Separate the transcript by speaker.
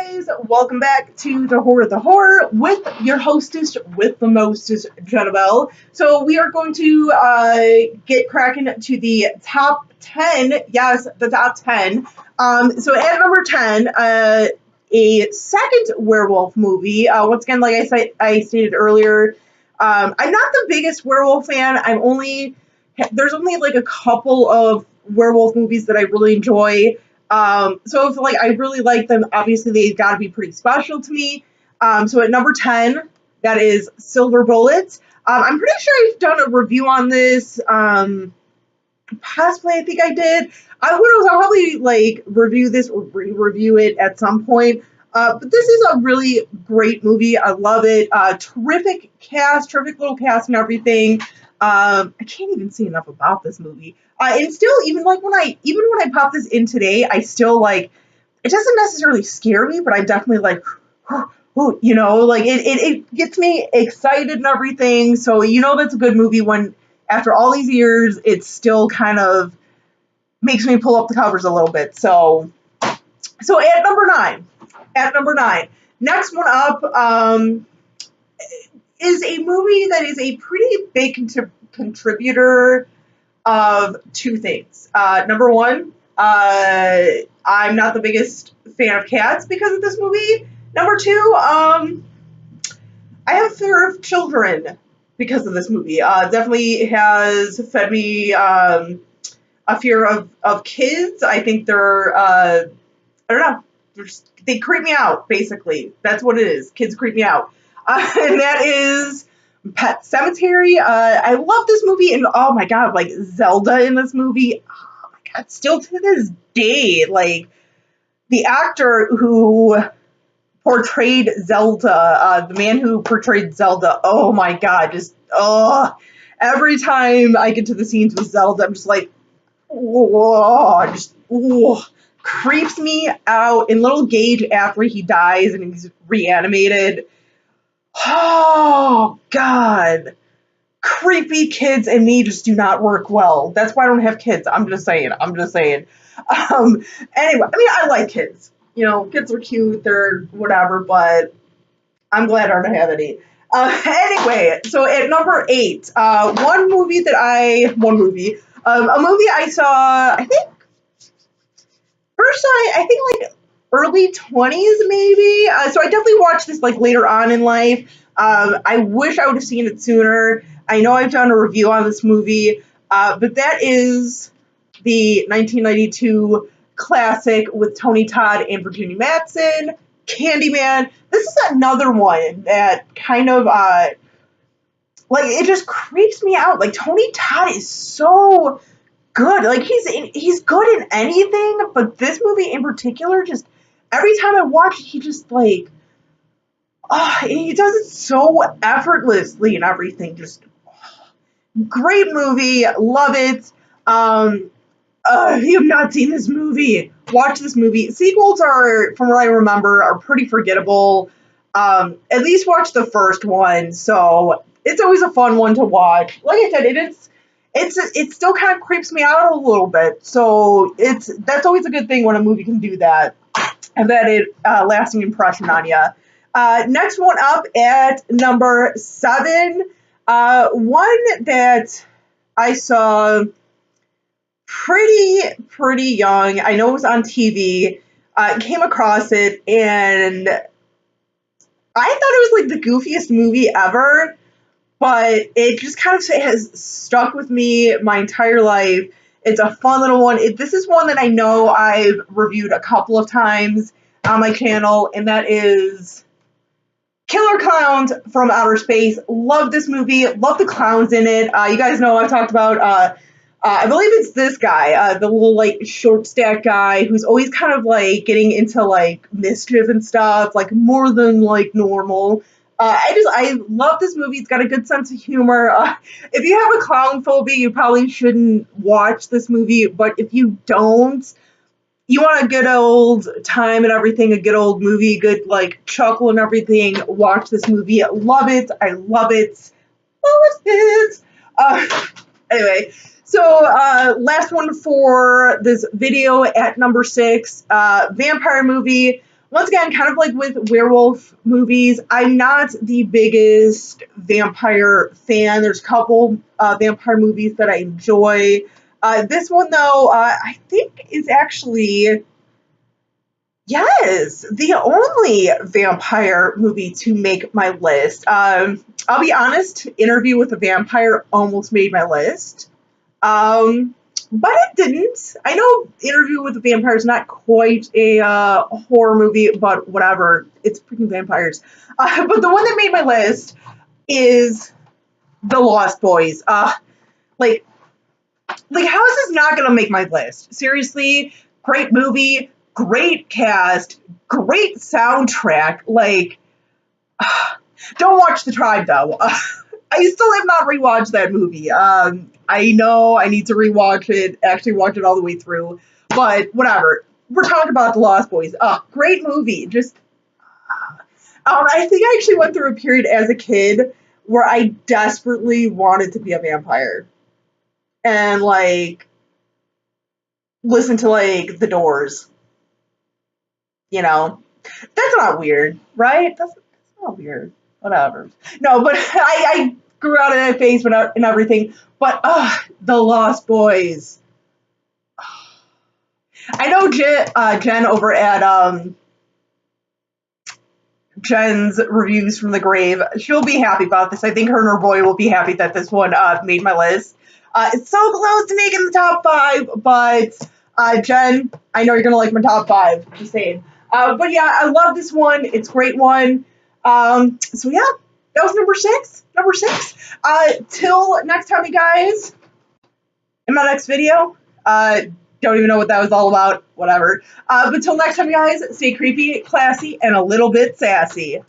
Speaker 1: guys, welcome back to the horror with your hostess with the mostest, Jennifer. So we are going to get cracking to the top 10. Yes, the top 10. So at number 10, a second werewolf movie. Once again, like I stated earlier, I'm not the biggest werewolf fan. There's only like a couple of werewolf movies that I really enjoy. So if like I really like them, obviously they've got to be pretty special to me. So at number 10, that is Silver Bullets. I'm pretty sure I've done a review on this. Possibly, I think I did. I'll probably like review this or re-review it at some point. But this is a really great movie. I love it. Terrific cast, terrific little cast and everything. I can't even say enough about this movie. And still, even when I pop this in today, I still like. It doesn't necessarily scare me, but I'm definitely like, like it gets me excited and everything. So that's a good movie when after all these years, it still kind of makes me pull up the covers a little bit. So at number nine, next one up is a movie that is a pretty big contributor of two things. Number one, I'm not the biggest fan of cats because of this movie. Number two, I have fear of children because of this movie. Definitely has fed me a fear of kids. I think they're, I don't know, they creep me out, basically. That's what it is. Kids creep me out. And that is Pet Sematary. I love this movie, and oh my god, like Zelda in this movie. Oh my god, still to this day, like the actor who portrayed Zelda, the man who portrayed Zelda. Oh my god, every time I get to the scenes with Zelda, I'm just like, whoa, creeps me out. And little Gage after he dies and he's reanimated. Oh, God. Creepy kids and me just do not work well. That's why I don't have kids. I'm just saying. Anyway, I like kids. Kids are cute. They're whatever, but I'm glad I don't have any. Anyway, so at number 8, a movie I saw, I think, like early 20s maybe. So I definitely watched this like later on in life. I wish I would have seen it sooner. I know I've done a review on this movie, but that is the 1992 classic with Tony Todd and Virginia Madsen, Candyman. This is another one that kind of like it just creeps me out. Like Tony Todd is so good. Like he's good in anything, but this movie in particular, just every time I watch it, he just like, he does it so effortlessly and everything. Just great movie, love it. If you have not seen this movie, watch this movie. Sequels are, from what I remember, are pretty forgettable. At least watch the first one. So it's always a fun one to watch. Like I said, it still kind of creeps me out a little bit. So that's always a good thing when a movie can do that, and that it lasting impression on you. Next one up at number 7, one that I saw pretty young. I know it was on TV. Came across it, and I thought it was like the goofiest movie ever. But it just kind of has stuck with me my entire life. It's a fun little one. This is one that I know I've reviewed a couple of times on my channel, and that is Killer Clowns from Outer Space. Love this movie. Love the clowns in it. You guys know I've talked about, I believe it's this guy, the little like short stack guy who's always kind of like getting into like mischief and stuff, like more than like normal. I love this movie. It's got a good sense of humor. If you have a clown phobia, you probably shouldn't watch this movie. But if you don't, you want a good old time and everything, a good old movie, good like chuckle and everything, watch this movie. Love it. I love it. Love it. Anyway, so last one for this video at number 6, vampire movie. once again, kind of like with werewolf movies, I'm not the biggest vampire fan. There's a couple vampire movies that I enjoy. This one, though, I think is actually, yes, the only vampire movie to make my list. I'll be honest, Interview with a Vampire almost made my list. Um, but it didn't. I know Interview with the Vampire is not quite a horror movie, but whatever. It's freaking vampires. But the one that made my list is The Lost Boys. Like, how is this not gonna make my list? Seriously, great movie, great cast, great soundtrack. Like, don't watch The Tribe though. I still have not rewatched that movie. I know I need to rewatch it, actually watch it all the way through, but whatever. We're talking about The Lost Boys. Great movie. Just, I think I actually went through a period as a kid where I desperately wanted to be a vampire and like listen to like The Doors. You know, that's not weird, right? That's not weird. Whatever. No, but I grew out of that phase and everything. But The Lost Boys. I know Jen over at Jen's Reviews from the Grave. She'll be happy about this. I think her and her boy will be happy that this one made my list. It's so close to making the top five, but Jen, I know you're gonna like my top five. Just saying. But yeah, I love this one. It's a great one. So yeah, that was number six. Number six. Till next time, you guys. In my next video. Don't even know what that was all about. Whatever. But till next time, you guys, stay creepy, classy, and a little bit sassy.